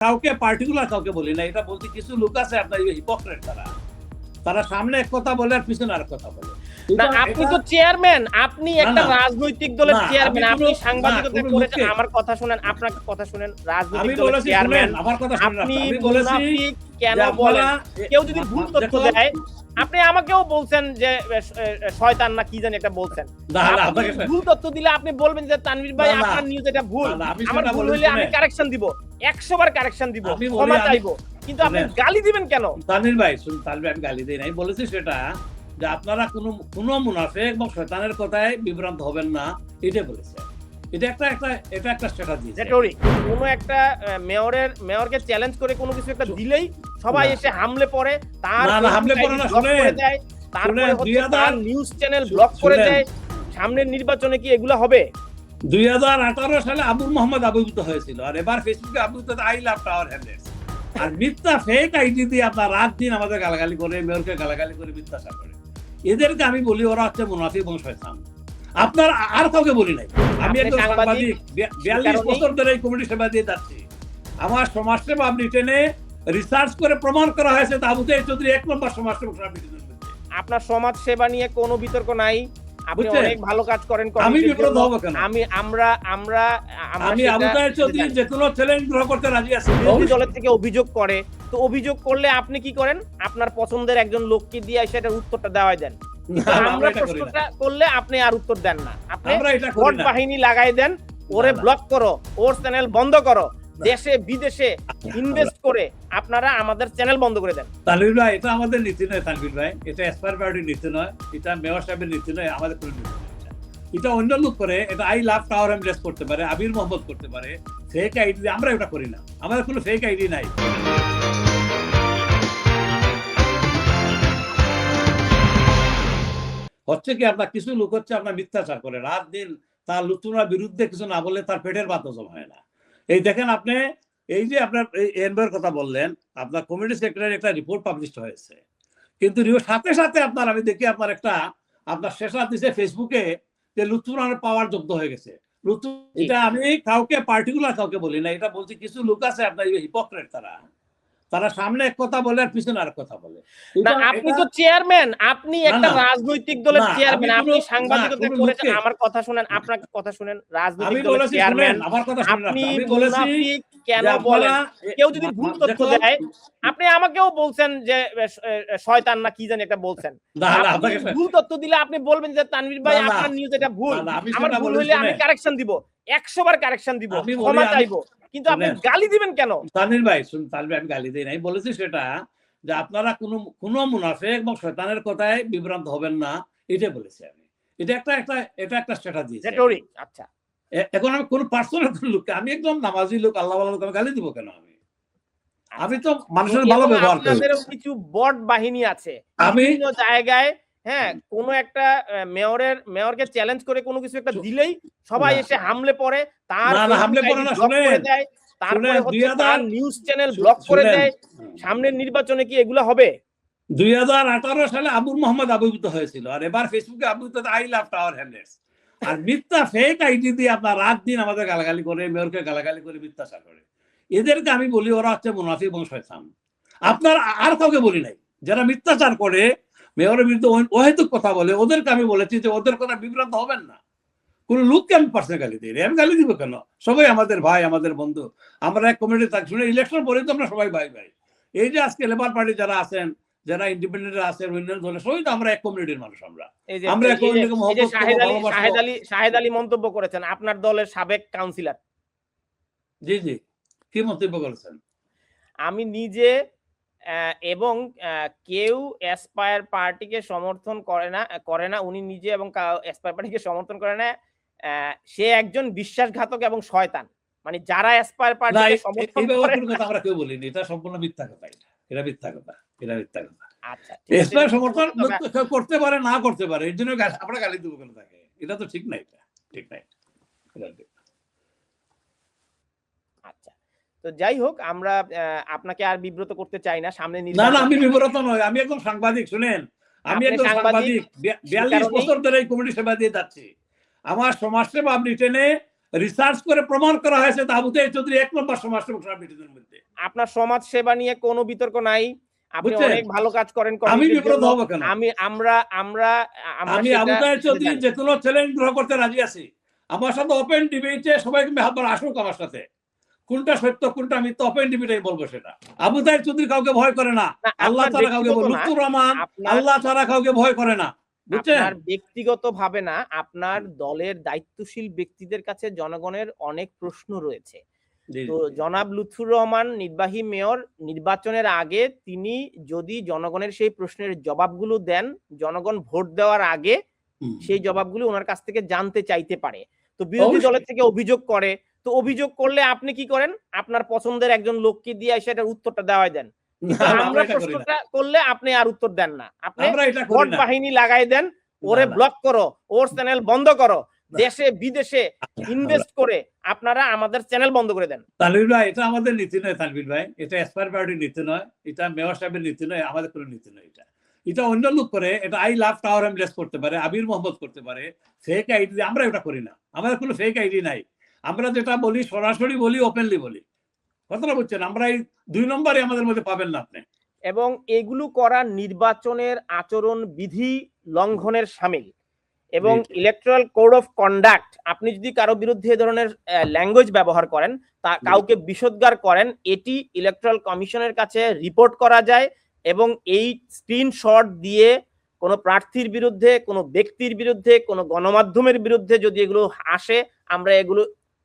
কাউকে পার্টিকুলার কাউকে বলি না, এটা বলতে কিছু লোক আছে আপনার হিপোক্রেট, তারা সামনে এক কথা বলে আর পিছনে আর কথা বলে। না, আপনি তো চেয়ারম্যান, আপনি একটা রাজনৈতিক দলের চেয়ারম্যান, আপনি সাংবাদিকতা করেছেন। আমার কথা শুনেন, আপনার কথা শুনেন। রাজনৈতিক দলের চেয়ারম্যান, আপনি মুনাফিক কেন বলেন? কেউ যদি ভুল তথ্য দেয়, আপনি আমাকেও বলছেন যে শয়তান না কি জানি একটা বলছেন। ভুল তথ্য দিলে আপনি বলবেন যে তানভীর ভাই আপনার নিউজ এটা ভুল, আমার ভুল হইলে আমি কারেকশন দিব, 100 বার কারেকশন দিব, ক্ষমা চাইবো, কিন্তু আপনি গালি দিবেন কেন? তানভীর ভাই শুনুন, তানভীর আমি গালি দেই নাই, বলেছি সেটা যে আপনারা কোনো মুনাফিক এবং শয়তানের কথায় বিভ্রান্ত হবেন না, এটা বলেছে। এটা একটা স্ট্র্যাটেজি। কোনো একটা মেয়রকে চ্যালেঞ্জ করে কোনো কিছু একটা দিলেই সবাই এসে হামলে পড়ে, তার হামলে পড়ে না, করে দেয়, তারপরে তার নিউজ চ্যানেল ব্লক করে দেয়। সামনের নির্বাচনে কি এগুলা হবে? 2018 সালে আবুল মোহাম্মদ আবির্ভূত হয়েছিল, আর এবার ফেসবুকে আবির্ভূত আই লাভ টাওয়ার হ্যামলেটস। আর মিথ্যা ফেক আইডি দিয়ে আপনার রাত দিন আমাদের গালাগালি করে, মেয়রকে গালাগালি করে, মিথ্যাচার করে। এদেরকে আমি বলি ওরা হচ্ছে মুনাফিক এবং শয়তান। আপনার আর কাউকে বলি নাই। আমি একজন সাংবাদিক, 42 বছর ধরে এই কমিটি সেবা দিয়ে যাচ্ছি। আমার সমাজসেবা ব্রিটেনে রিসার্চ করে প্রমাণ করা হয়েছে আবু সাঈদ চৌধুরী 1 নম্বর সমাজসেবক। আপনার সমাজ সেবা নিয়ে কোনো বিতর্ক নাই, আপনি অনেক ভালো কাজ করেন। আমি বিব্রত হব কেন? আমি আবু সাঈদ চৌধুরী যে কোনো চ্যালেঞ্জ গ্রহণ করতে রাজি আছি। বিরোধী দলের থেকে অভিযোগ করে, তো অভিযোগ করলে আপনি কি করেন? আপনার পছন্দের একজন লোককে দিয়ে সেটার উত্তরটা দেওয়াই দেন। আমরা প্রশ্নটা করলে আপনি আর উত্তর দেন না, আপনি ভোট বাহিনী লাগাই দেন, ওরে ব্লক করো, ওর চ্যানেল বন্ধ করো, দেশে বিদেশে ইনভেস্ট করে আপনারা আমাদের চ্যানেল বন্ধ করে দেন। তানভীর ভাই, এটা আমাদের নীতি নয়। তানভীর ভাই, এটা এসপায়ার পার্টির নীতি নয়, এটা মেয়র সাহেবের নীতি নয়, আমাদের কোনো নীতি নয়। এটা অন্য লোক করে, এটা আই লাভ টাওয়ার হ্যামলেটস করতে পারে, আবির মোহাম্মদ করতে পারে, ফেক আইডি। আমরা এটা করি না, আমাদের কোনো ফেক আইডি নাই। হচ্ছে কি, আপনার কিছু লোক হচ্ছে আপনার মিথ্যাচার করে, রাত দিন তার লুতুনার বিরুদ্ধে কিছু না বললে তার পেটের ভাত হজম হয় না। এই দেখেন আপনি, এই যে আপনার এনবিআর কথা বললেন, আপনার কমিউনিটি সেক্টরের একটা রিপোর্ট পাবলিশ হয়েছে, কিন্তু সাথে সাথে আপনার আমি দেখি আপনার আপনার শেষা দিছে ফেসবুকে যে লুৎফুর পাওয়ার যোগ্য হয়ে গেছে। এটা আমি কাউকে পার্টিকুলার কাউকে বলি না, এটা বলছি কিছু লোক আছে আপনার হিপোক্রেট, তারা সামনে এক কথা বলে আর পিছনে আর কথা বলে। না, আপনি তো চেয়ারম্যান, আপনি একটা রাজনৈতিক দলের চেয়ারম্যান, আপনি সাংবাদিকতা করেছেন। আমার কথা শুনেন, আপনার কথা শুনেন। রাজনৈতিক দলের চেয়ারম্যান, আপনি মুনাফিক কেন বলেন? কেউ যদি ভুল তথ্য দেয়, আপনি আমাকেও বলছেন যে শয়তান না কি জানি একটা বলছেন। ভুল তথ্য দিলে আপনি বলবেন যে তানভীর ভাই আপনার নিউজ এটা ভুল, আমার ভুল হইলে আমি কারেকশন দিব, 100 বার কারেকশন দিব, ক্ষমা চাইবো, কিন্তু আপনি গালি দিবেন কেন? তানভীর ভাই শুনুন, তানভীর আমি গালি দেই নাই, বলেছি সেটা যে আপনারা কোনো মুনাফিক এবং শয়তানের কথায় বিভ্রান্ত হবেন না, এটা বলেছি আমি। এটা একটা স্ট্র্যাটেজি। আচ্ছা, এখন আমি কোন পার্সোনাল লোককে, আমি একদম নামাজি লোক, আল্লাহ ওয়ালা লোক, আমি গালি দিব কেন? আমি তো মানুষের ভালো ব্যবহার করি। আপনাদেরও কিছু বট বাহিনী আছে বিভিন্ন জায়গায়। হ্যাঁ, কোন একটা মেয়রকে চ্যালেঞ্জ করে কোনো কিছু একটা দিলেই সবাই এসে হামলে পড়ে, তার হামলে পড়ে না, শুনে দেয়, তারপরে তার নিউজ চ্যানেল ব্লক করে দেয়। সামনের নির্বাচনে কি এগুলো হবে? 2018 সালে আবুল মোহাম্মদ আবির্ভূত হয়েছিল, আর এবার ফেসবুকে আবির্ভূত আই লাভ টাওয়ার হ্যামলেটস। আর মিথ্যা ফেক আইডি দিয়ে আপনার রাত দিন আমাদের গালাগালি করে, মেয়রকে গালাগালি করে, মিথ্যাচার করে। এদেরকে আমি বলি ওরা হচ্ছে মুনাফিক এবং শয়তান। আপনার আর কাউকে বলি নাই। যারা মিথ্যাচার করে, মেয়রের বিরুদ্ধে অহেতুক কথা বলে, ওদেরকে আমি বলেছি যে ওদের কথা বিভ্রান্ত হবেন না। কোন লোককে আমি পার্সোনাল গালি দিই, আমি গালি দিব কেন? সবাই আমাদের ভাই, আমাদের বন্ধু, আমরা এক কমিটি থাকি। শুনে ইলেকশন পরে তো আমরা সবাই ভাই ভাই। এই যে আজকে লেবার পার্টি যারা আছেন, যারা ইন্ডিপেন্ডেন্ট আছেন, অন্যান্য দলের সবাই তো আমরা এক কমিউনিটির মানুষ। আমরা শাহেদ আলী মন্তব্য করেছেন, আপনার দলের সাবেক কাউন্সিলর। জি জি, কি মন্তব্য করেছেন? আমি নিজে এবং কেউ এসপায়ার পার্টিকে সমর্থন করে না, উনি নিজে এবং এসপায়ার পার্টিকে সমর্থন করে না। সে একজন বিশ্বাসঘাতক এবং শয়তান। মানে যারা এসপায়ার পার্টিকে সমর্থন করে, আমরা কেউ বলিনি, এটা সম্পূর্ণ মিথ্যা কথা। এটা মিথ্যা কথা। আচ্ছা, এসপায়ার সমর্থন করতে পারে, না করতে পারে, এর জন্য আমরা গালি দেবো কেন তাকে? এটা তো ঠিক নাই, ঠিক নাই। আচ্ছা, তো যাই হোক, আমরা আপনাকে আর বিব্রত করতে চাই না। সামনে না, আমি বিব্রত নই, আমি একজন সাংবাদিক। শুনেন, আমি একজন সাংবাদিক, 42 বছর ধরে এই কমিটি সেবা দিয়ে যাচ্ছি। আমার সমাজসেবা ব্রিটেনে রিসার্চ করে প্রমাণ করা হয়েছে আবু তাহের চৌধুরী ১ নম্বর সমাজ সেবক ব্রিটেনের মধ্যে। আপনার সমাজ সেবা নিয়ে কোনো বিতর্ক নাই, আপনি অনেক ভালো কাজ করেন। আমি বিব্রত হব কেন? আমি আবু তাহের চৌধুরী যে কোনো চ্যালেঞ্জ গ্রহণ করতে রাজি আছি। আমার সাথে ওপেন ডিবেটে সবাইকে আসুক আমার সাথে, কোনটা সত্য কোনটা মিথ্যা ওপেন ডিবেটে বলবো সেটা। আবু তাহের চৌধুরী কাউকে ভয় করে না, আল্লাহ ছাড়া কাউকে, লুৎফুর রহমান আল্লাহ ছাড়া কাউকে ভয় করে না, বুঝছেন? আপনার ব্যক্তিগত ভাবে না, আপনার দলের দায়িত্বশীল ব্যক্তিদের কাছে জনগণের অনেক প্রশ্ন রয়েছে। তো জনাব লুৎফুর রহমান নির্বাহী মেয়র নির্বাচনের আগে তিনি যদি জনগণের সেই প্রশ্নের জবাবগুলো দেন, জনগণ ভোট দেওয়ার আগে সেই জবাবগুলো ওনার কাছ থেকে জানতে চাইতে পারে। তো বিরোধী দলের থেকে অভিযোগ করে, তো অভিযোগ করলে আপনি কি করেন? আপনার পছন্দের একজন লোককে দিয়ে সেটার উত্তরটা দেওয়াই দেন। আমরা প্রশ্নটা করলে আপনি আর উত্তর দেন না, আপনি ভোট বাহিনী লাগাই দেন, ওরে ব্লক করো, ওর চ্যানেল বন্ধ করো, দেশে বিদেশে ইনভেস্ট করে আপনারা আমাদের চ্যানেল বন্ধ করে দেন। তানভীর ভাই, এটা আমাদের নীতি নয়। তানভীর ভাই, এটা এসপায়ার পার্টির নীতি নয়, এটা মেয়র সাহেবের নীতি নয়, আমাদের কোনো নীতি নয়। এটা অন্য লোক করে, এটা আই লাভ টাওয়ার এমলেস করতে পারে, আবির মোহাম্মদ করতে পারে, ফেক আইডি। আমরা এটা করি না, আমাদের কোনো ফেক আইডি নাই। আমরা যেটা বলি সরাসরি বলি, ওপেনলি বলি, কথাটা বুঝছেন? আমরা এই ২ নম্বরে আমাদের মধ্যে পাবেন না আপনি। এবং এগুলো করা নির্বাচনের আচরণ বিধি লঙ্ঘনের শামিল। এবং ইলেকট্রাল কোড অফ কন্ডাক্ট, আপনি যদি কারো বিরুদ্ধে এই ধরনের ল্যাঙ্গুয়েজ ব্যবহার করেন, তা কাউকে বিষোদ্গার করেন, এটি ইলেকট্রাল কমিশনের কাছে রিপোর্ট করা যায়। এবং এই স্ক্রিনশট দিয়ে কোনো প্রার্থীর বিরুদ্ধে, কোনো ব্যক্তির বিরুদ্ধে, কোনো গণমাধ্যমের বিরুদ্ধে যদি এগুলো আসে, আমরা এগুলো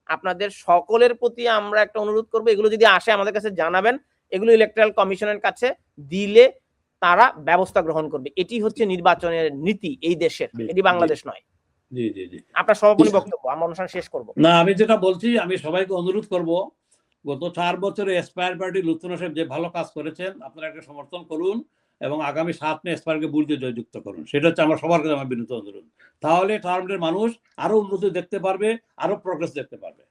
আপনাদের সকলের প্রতি আমরা একটা অনুরোধ করবো, এগুলো যদি আসে আমাদের কাছে জানাবেন। এগুলো ইলেকট্রাল কমিশনের কাছে দিলে তারা ব্যবস্থা গ্রহণ করবে। এটি হচ্ছে নির্বাচনের নীতি এই দেশের, এটি বাংলাদেশ নয়। জি জি জি, আপনার সমাপনী বক্তব্য, আমরা অনুষ্ঠান শেষ করব। না, আমি যেটা বলছি, আমি সবাইকে অনুরোধ করব, গত ৪ বছরে এসপায়ার পার্টি লুৎফুর সাহেব যে ভালো কাজ করেছেন, আপনারা একটা সমর্থন করুন এবং আগামী ৭ মে এসপায়ারকে বুলতে জয়যুক্ত করুন। সেটা হচ্ছে আমার সবার কাছে আমার বিনীত অনুরোধ। তাহলে টার্মের মানুষ আরো উন্নতি দেখতে পারবে, আরো প্রগ্রেস দেখতে পারবে।